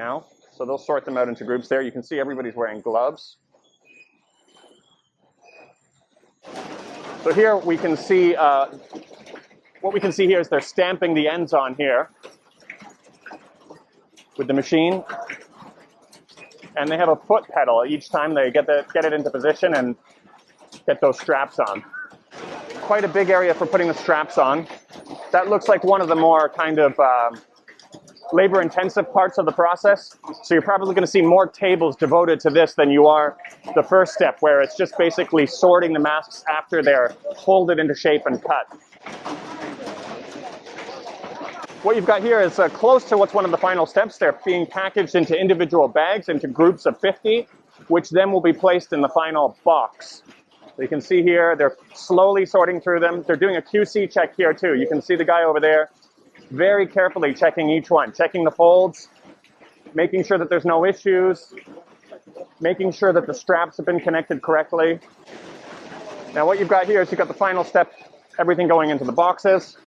now. So they'll sort them out into groups there. You can see everybody's wearing gloves. So here we can see, what we can see here is they're stamping the ends on here with the machine. And they have a foot pedal each time they get it into position and get those straps on. Quite a big area for putting the straps on. That looks like one of the more kind of labor-intensive parts of the process. So you're probably going to see more tables devoted to this than you are the first step, where it's just basically sorting the masks after they're folded into shape and cut. What you've got here is close to what's one of the final steps. They're being packaged into individual bags, into groups of 50, which then will be placed in the final box. So you can see here, they're slowly sorting through them. They're doing a QC check here too. You can see the guy over there very carefully checking each one, checking the folds, making sure that there's no issues, making sure that the straps have been connected correctly. Now what you've got here is you've got the final step, everything going into the boxes.